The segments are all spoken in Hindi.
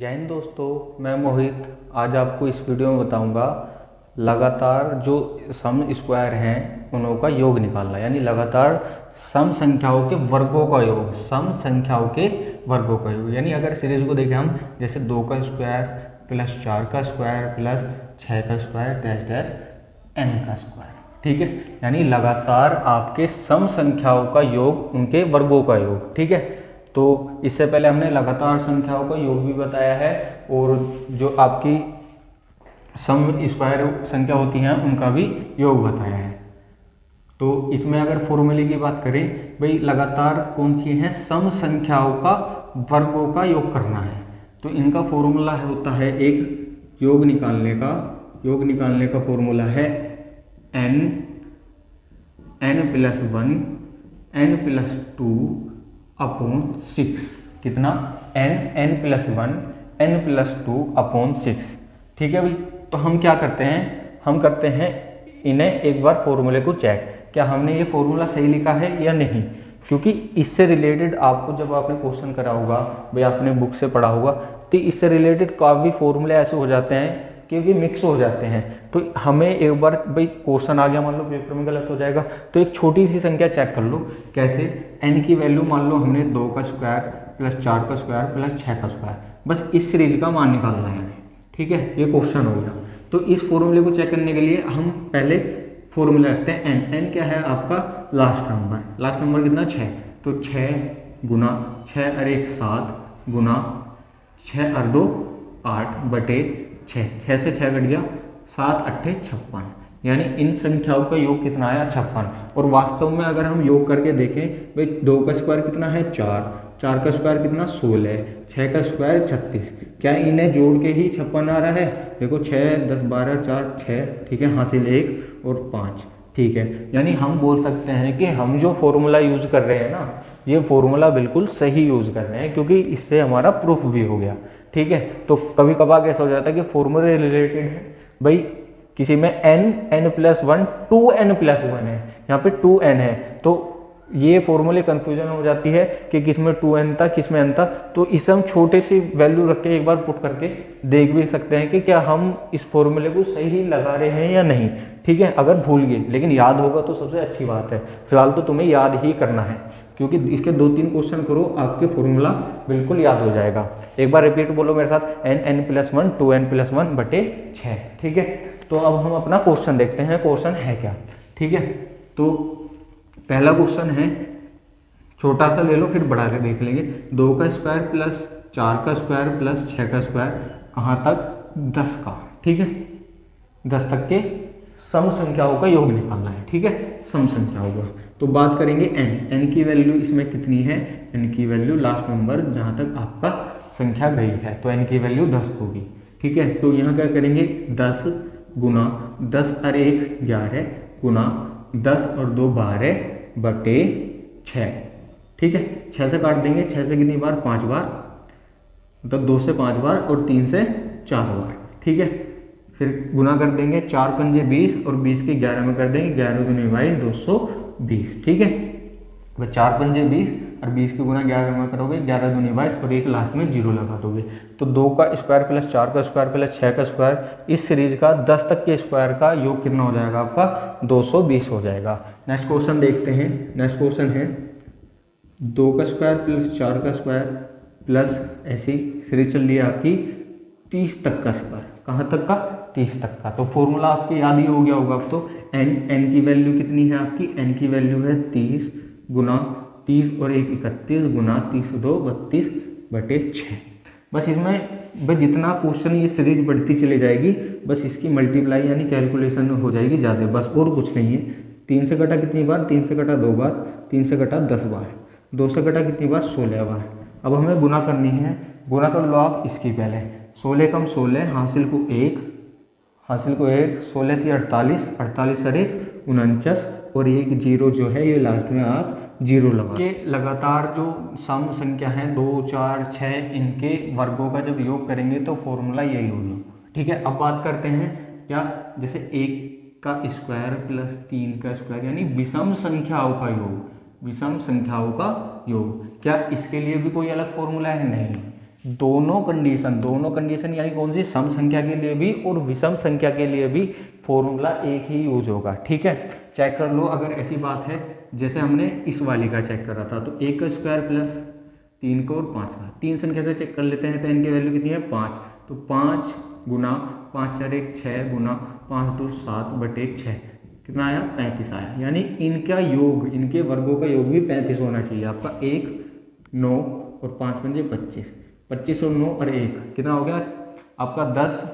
जय हिंद दोस्तों, मैं मोहित आज आपको इस वीडियो में बताऊंगा लगातार जो सम स्क्वायर हैं उनों का योग निकालना, यानी लगातार सम संख्याओं के वर्गों का योग, सम संख्याओं के वर्गों का योग। यानी अगर सीरीज को देखें हम, जैसे 2 का स्क्वायर प्लस 4 का स्क्वायर प्लस 6 का स्क्वायर डैश डैश n का स्क्वायर, ठीक है। यानी लगातार आपके सम संख्याओं का योग, उनके वर्गों का योग, ठीक है। तो इससे पहले हमने लगातार संख्याओं का योग भी बताया है और जो आपकी सम स्क्वायर संख्या होती हैं उनका भी योग बताया है। तो इसमें अगर फॉर्मूले की बात करें, भाई लगातार कौन सी हैं, सम संख्याओं का वर्गों का योग करना है। तो इनका फॉर्मूला होता है, एक योग निकालने का फॉर्मूला है n plus 1 n plus 2 upon 6। कितना? n plus 1 n plus 2 upon 6, ठीक है भाई। तो हम क्या करते हैं, हम करते हैं इन्हें एक बार फॉर्मूले को चेक, क्या हमने ये फॉर्मूला सही लिखा है या नहीं। क्योंकि इससे रिलेटेड आपको जब आपने क्वेश्चन करा होगा, भाई आपने बुक से पढ़ा होगा, तो इससे रिलेटेड काफ़ी फॉर्मूले ऐसे हो जाते हैं कि वे मिक्स हो जाते हैं। तो हमें एक बार, भाई क्वेश्चन आ गया, मान लो पेपर में गलत हो जाएगा, तो एक छोटी सी संख्या चेक कर लो। कैसे? n की वैल्यू मान लो हमने 2 का स्क्वायर प्लस 4 का स्क्वायर प्लस 6 का स्क्वायर, बस इस सीरीज का मान निकालना है, ठीक है। ये क्वेश्चन हो गया। तो इस फॉर्मूले को चेक करने के लिए हम पहले फॉर्मूला रखते हैं n क्या है आपका लास्ट नंबर कितना? 6। तो 6 गुना 6 और 1 7 गुना 6 और 2 8 बटे 6 से 6 कट गया, 7 8 56, यानी इन संख्याओं का योग कितना आया? 56। और वास्तव में अगर हम योग करके देखें, भाई 2 का स्क्वायर कितना है? 4 का स्क्वायर कितना? 16, 6 का स्क्वायर 36, क्या इन्हें जोड़ के ही 56 आ रहा है? देखो 6 10 12 4 6, ठीक है, हासिल 1 और 5, ठीक है। यानी हम बोल सकते हैं कि हम जो फॉर्मूला यूज कर रहे हैं ना, ये फॉर्मूला बिल्कुल सही यूज कर रहे हैं, क्योंकि इससे हमारा प्रूफ भी हो गया, ठीक है। तो कभी कभार ऐसा हो जाता है कि फॉर्मूले रिलेटेड है, भाई किसी में n प्लस 1 2n प्लस 1 है, यहाँ पे 2n है, तो ये फॉर्मूले कंफ्यूजन हो जाती है कि किस में 2n था किस में n था। तो इसे हम छोटे सी वैल्यू रख के एक बार पुट करके देख भी सकते हैं कि क्या हम इस फॉर्मूले को सही लगा रहे हैं या नहीं, ठीक है। अगर भूल गए, लेकिन याद होगा तो सबसे अच्छी बात है। फिलहाल तो तुम्हें याद ही करना है, क्योंकि इसके 2-3 क्वेश्चन करो, आपके फॉर्मूला बिल्कुल याद हो जाएगा। एक बार रिपीट बोलो मेरे साथ, n प्लस 1 2n प्लस 1 बटे 6, ठीक है। तो अब हम अपना क्वेश्चन देखते हैं, क्वेश्चन है क्या, ठीक है। तो पहला क्वेश्चन है, छोटा सा ले लो फिर बढ़ा के देख लेंगे। 2 का स्क्वायर प्लस 4 का स्क्वायर प्लस 6 का स्क्वायर, कहाँ तक? 10 का, ठीक है। 10 तक के सम संख्याओं का योग निकालना है, ठीक है, सम संख्याओं का। तो बात करेंगे n की वैल्यू इसमें कितनी है? n की वैल्यू लास्ट नंबर जहाँ तक आपका संख्या गई है, तो n की वैल्यू 10 होगी, ठीक है। तो यहाँ क्या करेंगे? 10 गुना 10 और 1 11 गुना 10 और 2 12 बटे 6, ठीक है। 6 से काट देंगे, 6 से कितनी बार? 5 बार, मतलब 2 से 5 बार और 3 से 4 बार, ठीक है। फिर गुना कर देंगे, 4 पंजे 20 और 20 के 11 में कर देंगे, 11 दूनी 22 220, ठीक है। 4 पंजे 20 और 20 के गुना 11 में करोगे, 11 दूनी 22 और एक लास्ट में 0 लगा दोगे। तो 2 का स्क्वायर प्लस 4 का स्क्वायर प्लस 6 का स्क्वायर, इस सीरीज का 10 तक के स्क्वायर का योग कितना हो जाएगा आपका? 220 हो जाएगा। नेक्स्ट क्वेश्चन देखते हैं। नेक्स्ट क्वेश्चन है 2 का स्क्वायर प्लस 4 का स्क्वायर प्लस, ऐसी सीरीज चल रही है आपकी 30 तक का स्क्वायर, कहाँ तक का? 30 तक का। तो फॉर्मूला आपके याद ही हो गया होगा अब तो। n की वैल्यू कितनी है आपकी? n की वैल्यू है 30 गुना 30 और 1 31 गुना 30 2 32 बटे 6। बस इसमें बस जितना क्वेश्चन ये सीरीज बढ़ती चली जाएगी, बस इसकी मल्टीप्लाई यानी कैलकुलेशन हो जाएगी ज़्यादा, बस और कुछ नहीं है। 3 से कटा कितनी बार? 3 से कटा 2 बार, 3 से कटा 10 बार, 2 से कटा कितनी बार? 16 बार। अब हमें गुना करनी है, गुना कर लो आप इसकी पहले। 16 कम 16, हासिल को 1 16 थी 48 48 और 1 49 और एक 0 जो है ये लास्ट में आप 0 लगा के लगातार जो सम संख्या है 2 4 6 इनके वर्गों का जब योग करेंगे तो फॉर्मूला यही होगा, ठीक है। अब बात करते हैं क्या, जैसे 1 का स्क्वायर प्लस 3 का स्क्वायर, यानी विषम संख्याओं का योग, विषम संख्याओं का योग। क्या इसके लिए भी कोई अलग फॉर्मूला है? नहीं, दोनों कंडीशन यानी कौन सी, सम संख्या के लिए भी और विषम संख्या के लिए भी फॉर्मूला एक ही यूज होगा। ठीक है, चेक कर लो। अगर ऐसी बात है जैसे हमने इस वाली का चेक करा था, तो 1 का स्क्वायर प्लस 3 का और 5 का, 3 संख्या से चेक कर लेते हैं। तो इनकी वैल्यू कितनी है 5, तो 5 गुना 5 4 1 6 गुना 5 2 7 बटे 6 कितना आया 35 आया। यानी इनका योग, इनके वर्गों का योग भी 35 होना चाहिए आपका। 1 9 और 5 पंजे 25, 25 और 9 और 1 कितना हो गया आपका 10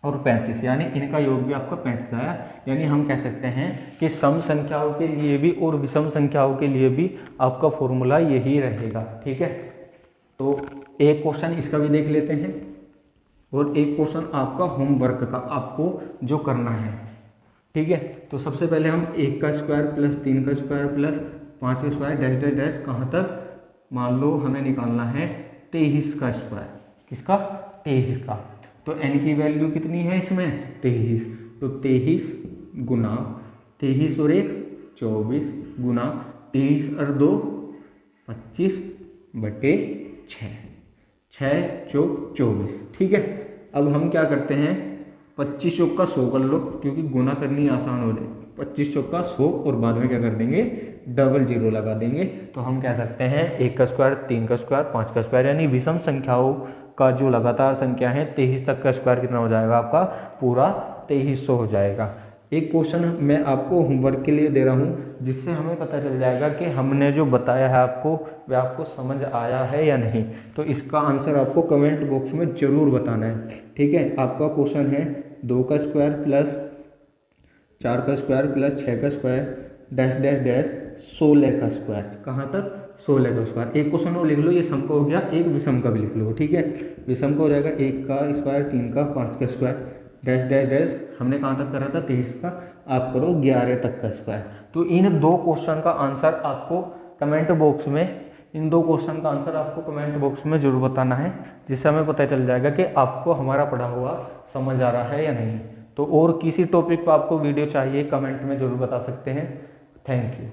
और 35, यानी इनका योग भी आपका 35 आया। यानी हम कह सकते हैं कि सम संख्याओं के लिए भी और विषम संख्याओं के लिए भी आपका फॉर्मूला यही रहेगा। ठीक है, तो एक क्वेश्चन इसका भी देख लेते हैं और एक क्वेश्चन आपका होमवर्क का आपको जो करना है। ठीक है, तो सबसे पहले हम 1 का स्क्वायर प्लस 3 का स्क्वायर प्लस 5 का स्क्वायर डैश डैश डैश कहाँ तक, मान लो हमें निकालना है 23 का स्क्वायर, किसका 23 का। तो n की वैल्यू कितनी है इसमें 23, तो 23 गुना 23 और 1 24 गुना 23 और 2 25 बटे 6, 6 चौक 24। ठीक है, अब हम क्या करते हैं 25 चौक का 100 कर लो, क्योंकि गुना करनी आसान हो जाए। 25 चौक का 100 और बाद में क्या कर देंगे डबल जीरो लगा देंगे। तो हम कह सकते हैं 1 का स्क्वायर 3 का स्क्वायर 5 का स्क्वायर, यानी विषम संख्याओं का जो लगातार संख्या है 23 तक का स्क्वायर कितना हो जाएगा आपका पूरा 2300 हो जाएगा। एक क्वेश्चन मैं आपको होमवर्क के लिए दे रहा हूँ, जिससे हमें पता चल जाएगा कि हमने जो बताया है आपको वह आपको समझ आया है या नहीं। तो इसका आंसर आपको कमेंट बॉक्स में जरूर बताना है। ठीक है, आपका क्वेश्चन है 2 का स्क्वायर प्लस 4 का स्क्वायर प्लस 6 का स्क्वायर डैश डैश डैश 16 का स्क्वायर, कहाँ तक 16 का स्क्वायर। एक क्वेश्चन और लिख लो, ये सम का हो गया, एक विषम का भी लिख लो। ठीक है, विषम का हो जाएगा 1 का स्क्वायर 3 का 5 का स्क्वायर डैश डैश डैश, हमने कहाँ तक करा था 23 का, आप करो 11 तक का स्क्वायर। तो इन दो क्वेश्चन का आंसर आपको कमेंट बॉक्स में, इन दो क्वेश्चन का आंसर आपको कमेंट बॉक्स में जरूर बताना है, जिससे हमें पता चल जाएगा कि आपको हमारा पढ़ा हुआ समझ आ रहा है या नहीं। तो और किसी टॉपिक पर आपको वीडियो चाहिए कमेंट में जरूर बता सकते हैं। Thank you.